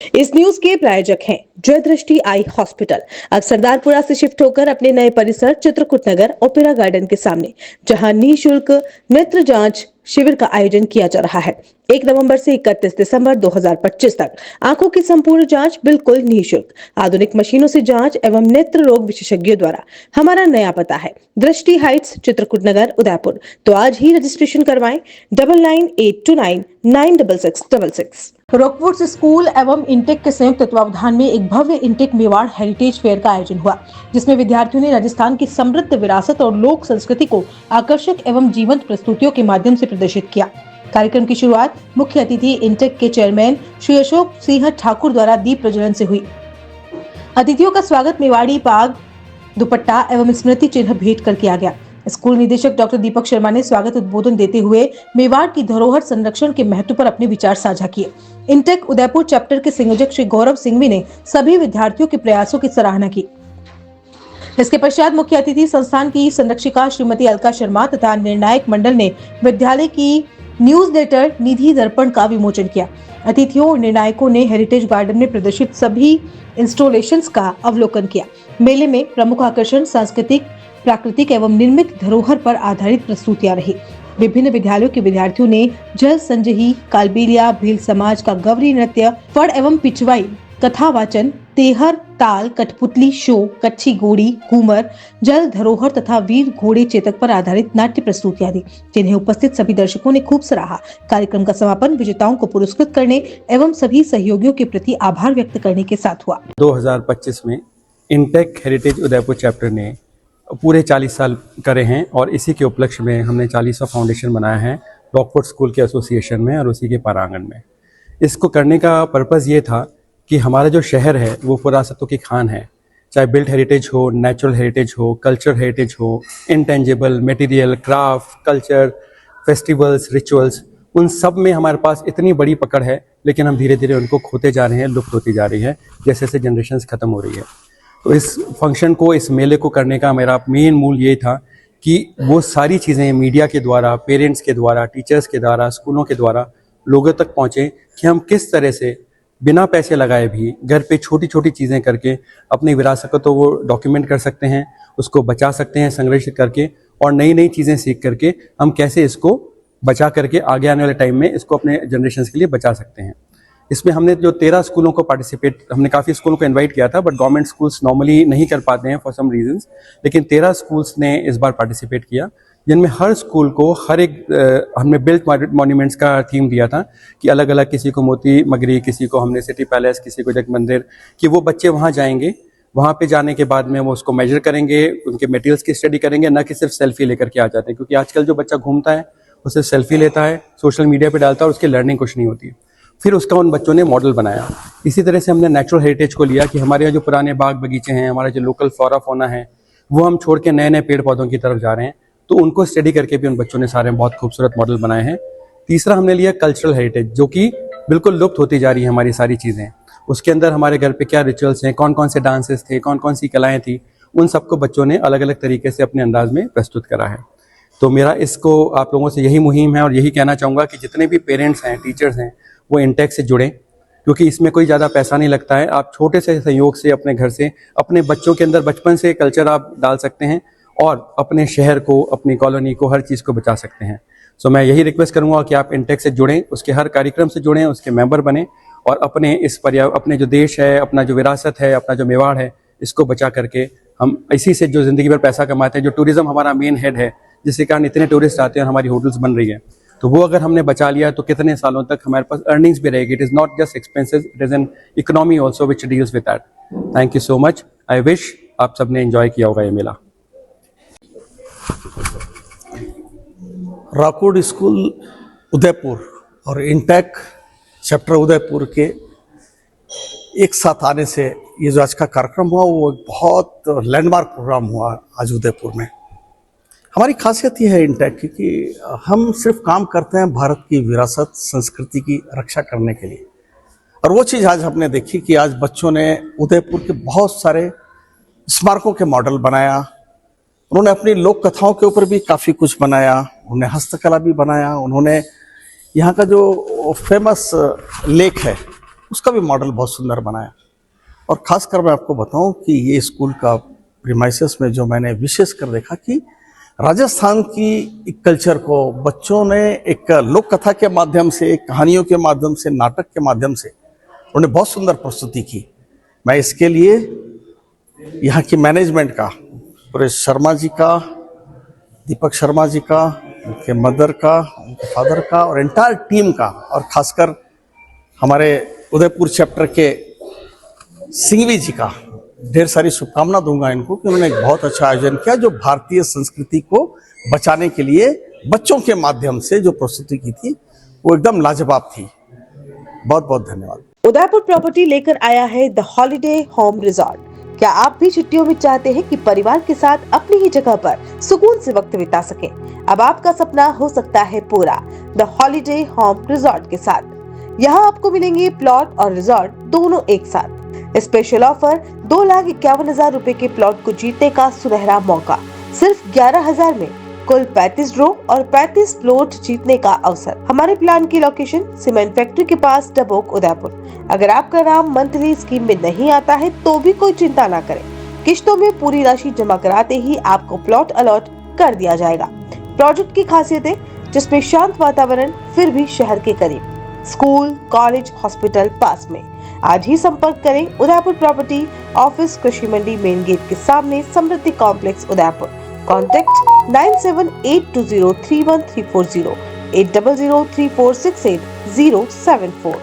इस न्यूज के प्रायोजक हैं जय दृष्टि आई हॉस्पिटल। अब सरदारपुरा से शिफ्ट होकर अपने नए परिसर चित्रकूट नगर ओपेरा गार्डन के सामने, जहां निःशुल्क नेत्र जांच शिविर का आयोजन किया जा रहा है। 1 नवंबर से 31 दिसंबर 2025 तक आंखों की संपूर्ण जांच बिल्कुल निःशुल्क। आधुनिक मशीनों से जांच एवं नेत्र रोग विशेषज्ञों द्वारा। हमारा नया पता है दृष्टि हाइट्स, चित्रकूट नगर, उदयपुर। तो आज ही रजिस्ट्रेशन करवाएं 9982996666। रॉकवुड्स स्कूल एवं इंटेक के संयुक्त तत्वावधान में एक भव्य इंटेक मेवाड़ हेरिटेज फेयर का आयोजन हुआ, जिसमें विद्यार्थियों ने राजस्थान की समृद्ध विरासत और लोक संस्कृति को आकर्षक एवं जीवंत प्रस्तुतियों के माध्यम से प्रदर्शित किया। कार्यक्रम की शुरुआत मुख्य अतिथि इंटेक के चेयरमैन श्री अशोक सिंह ठाकुर द्वारा दीप प्रज्वलन से हुई। अतिथियों का स्वागत मेवाड़ी पाग, दुपट्टा एवं स्मृति चिन्ह भेंट कर किया गया। स्कूल निदेशक डॉक्टर दीपक शर्मा ने स्वागत उद्बोधन देते हुए मेवाड़ की धरोहर संरक्षण के महत्व पर अपने विचार साझा किए। इंटेक उदयपुर चैप्टर के संयोजक श्री गौरव सिंघवी ने सभी विद्यार्थियों के प्रयासों की सराहना की। इसके पश्चात मुख्य अतिथि संस्थान की संरक्षिका श्रीमती अलका शर्मा तथा निर्णायक मंडल ने विद्यालय की न्यूज लेटर निधि दर्पण का विमोचन किया। अतिथियों और निर्णायकों ने हेरिटेज गार्डन में प्रदर्शित सभी इंस्टॉलेशंस का अवलोकन किया। मेले में प्रमुख आकर्षण सांस्कृतिक, प्राकृतिक एवं निर्मित धरोहर पर आधारित प्रस्तुतियां रही। विभिन्न विद्यालयों के विद्यार्थियों ने जल संजही, कालबेलिया, भील समाज का गौरी नृत्य, फड़ एवं पिचवाई, कथा वाचन, तेहर, ताल, कठपुतली शो, कच्छी घोड़ी, घूमर, जल धरोहर तथा वीर घोड़े चेतक पर आधारित नाट्य प्रस्तुतियां दी, जिन्हें उपस्थित सभी दर्शकों ने खूब सराहा। कार्यक्रम का समापन विजेताओं को पुरस्कृत करने एवं सभी सहयोगियों के प्रति आभार व्यक्त करने के साथ हुआ। 2025 में इंटेक हेरिटेज उदयपुर चैप्टर ने पूरे 40 साल करे हैं और इसी के उपलक्ष्य में हमने 40वां फाउंडेशन बनाया है रॉकवुड स्कूल के एसोसिएशन में और उसी के परांगण में। इसको करने का पर्पज़ ये था कि हमारा जो शहर है वो पुरासत्व की खान है, चाहे बिल्ट हेरिटेज हो, नेचुरल हेरिटेज हो, कल्चर हेरिटेज हो, intangible, material, craft, culture, festivals, rituals, उन सब में हमारे पास इतनी बड़ी पकड़ है, लेकिन हम धीरे धीरे उनको खोते जा रहे हैं, लुप्त होती जा रही है जैसे जैसे जनरेशन्स खत्म हो रही है। तो इस फंक्शन को, इस मेले को करने का मेरा मेन मूल ये था कि वो सारी चीज़ें मीडिया के द्वारा, पेरेंट्स के द्वारा, टीचर्स के द्वारा, स्कूलों के द्वारा लोगों तक पहुँचें कि हम किस तरह से बिना पैसे लगाए भी घर पे छोटी छोटी चीज़ें करके अपनी विरासत को तो वो डॉक्यूमेंट कर सकते हैं, उसको बचा सकते हैं संरक्षित करके, और नई नई चीज़ें सीख करके हम कैसे इसको बचा करके आगे आने वाले टाइम में इसको अपने जनरेशन्स के लिए बचा सकते हैं। इसमें हमने जो 13 स्कूलों को हमने काफ़ी स्कूलोल को इनवाइट किया था, बट गवर्नमेंट स्कूल्स नॉर्मली नहीं कर पाते हैं फॉर सम रीजंस, लेकिन 13 स्कूल्स ने इस बार पार्टिसिपेट किया, जिनमें हर स्कूल को हर एक हमने बिल्ट मॉन्यूमेंट्स का थीम दिया था कि अलग अलग, किसी को मोती मगरी, किसी को हमने सिटी पैलेस, किसी को जग मंदिर, कि वो बच्चे वहाँ जाएंगे, वहाँ पे जाने के बाद में वो उसको मेजर करेंगे, उनके मटेरियल्स की स्टडी करेंगे, न कि सिर्फ सेल्फी लेकर के आ जाते हैं, क्योंकि आजकल जो बच्चा घूमता है वो सिर्फ सेल्फी लेता है, सोशल मीडिया पे डालता है और उसकी लर्निंग कुछ नहीं होती। फिर उसका उन बच्चों ने मॉडल बनाया। इसी तरह से हमने नेचुरल हेरिटेज को लिया कि हमारे यहाँ जो पुराने बाग बगीचे हैं, हमारा जो लोकल फ्लोरा फौना है, वो हम छोड़ के नए नए पेड़ पौधों की तरफ जा रहे हैं, तो उनको स्टडी करके भी उन बच्चों ने सारे बहुत खूबसूरत मॉडल बनाए हैं। तीसरा हमने लिया कल्चरल हेरिटेज, जो कि बिल्कुल लुप्त होती जा रही है हमारी सारी चीज़ें। उसके अंदर हमारे घर पे क्या रिचुअल्स हैं, कौन कौन से डांसेस थे, कौन कौन सी कलाएँ थी, उन सबको बच्चों ने अलग अलग तरीके से अपने अंदाज में प्रस्तुत करा है। तो मेरा इसको आप लोगों से यही मुहिम है और यही कहना चाहूँगा कि जितने भी पेरेंट्स हैं, टीचर्स हैं, वो इंटेक से जुड़ें, क्योंकि इसमें कोई ज़्यादा पैसा नहीं लगता है। आप छोटे से सहयोग से अपने घर से अपने बच्चों के अंदर बचपन से कल्चर आप डाल सकते हैं और अपने शहर को, अपनी कॉलोनी को, हर चीज़ को बचा सकते हैं। सो मैं यही रिक्वेस्ट करूँगा कि आप इंटेक से जुड़ें, उसके हर कार्यक्रम से जुड़ें, उसके मेंबर बने और अपने अपने जो देश है, अपना जो विरासत है, अपना जो मेवाड़ है, इसको बचा करके हम इसी से जो ज़िंदगी भर पैसा कमाते हैं, जो टूरिज़्म हमारा मेन हेड है, जिसके कारण इतने टूरिस्ट आते हैं और हमारी होटल्स बन रही है, तो वो अगर हमने बचा लिया तो कितने सालों तक हमारे पास अर्निंग्स भी रहेगी। It is not just expenses, it is an economy also which deals with that. Thank you so much. I wish आप सबने एंजॉय किया होगा ये मेला। रॉकवुड स्कूल उदयपुर और इंटेक चैप्टर उदयपुर के एक साथ आने से ये जो आज का कार्यक्रम हुआ वो बहुत लैंडमार्क प्रोग्राम हुआ आज उदयपुर में। हमारी खासियत ये है इंटेक की कि हम सिर्फ काम करते हैं भारत की विरासत, संस्कृति की रक्षा करने के लिए, और वो चीज़ आज हमने देखी कि आज बच्चों ने उदयपुर के बहुत सारे स्मारकों के मॉडल बनाया। उन्होंने अपनी लोक कथाओं के ऊपर भी काफ़ी कुछ बनाया, उन्होंने हस्तकला भी बनाया, उन्होंने यहाँ का जो फेमस लेक है उसका भी मॉडल बहुत सुंदर बनाया। और खासकर मैं आपको बताऊं कि ये स्कूल का प्रीमाइसेस में जो मैंने विशेष कर देखा कि राजस्थान की एक कल्चर को बच्चों ने एक लोक कथा के माध्यम से, कहानियों के माध्यम से, नाटक के माध्यम से उन्होंने बहुत सुंदर प्रस्तुति की। मैं इसके लिए यहाँ की मैनेजमेंट का, पूरे शर्मा जी का, दीपक शर्मा जी का, उनके मदर का, उनके फादर का और एंटायर टीम का, और खासकर हमारे उदयपुर चैप्टर के सिंघवी जी का ढेर सारी शुभकामना दूंगा इनको कि उन्होंने एक बहुत अच्छा आयोजन किया जो भारतीय संस्कृति को बचाने के लिए बच्चों के माध्यम से जो प्रस्तुति की थी वो एकदम लाजवाब थी। बहुत बहुत धन्यवाद। उदयपुर प्रॉपर्टी लेकर आया है द हॉलिडे होम रिजॉर्ट। क्या आप भी छुट्टियों में चाहते हैं कि परिवार के साथ अपनी ही जगह पर सुकून से वक्त बिता सकें? अब आपका सपना हो सकता है पूरा द हॉलिडे होम रिजॉर्ट के साथ। यहाँ आपको मिलेंगे प्लॉट और रिजॉर्ट दोनों एक साथ। स्पेशल ऑफर 2,51,000 रुपए के प्लॉट को जीतने का सुनहरा मौका। सिर्फ 11,000 में कुल 35 ड्रॉ और 35 प्लॉट जीतने का अवसर। हमारे प्लान की लोकेशन सीमेंट फैक्ट्री के पास डबोक, उदयपुर। अगर आपका नाम मंथली स्कीम में नहीं आता है तो भी कोई चिंता ना करें, किश्तों में पूरी राशि जमा कराते ही आपको प्लॉट अलॉट कर दिया जाएगा। प्रोजेक्ट की खासियतें, जिसमें शांत वातावरण फिर भी शहर के करीब, स्कूल, कॉलेज, हॉस्पिटल पास में। आज ही संपर्क करें उदयपुर प्रॉपर्टी ऑफिस, कृषि मंडी मेन गेट के सामने, समृद्धि कॉम्प्लेक्स, उदयपुर। कॉन्टैक्ट 9782031340 8003468074।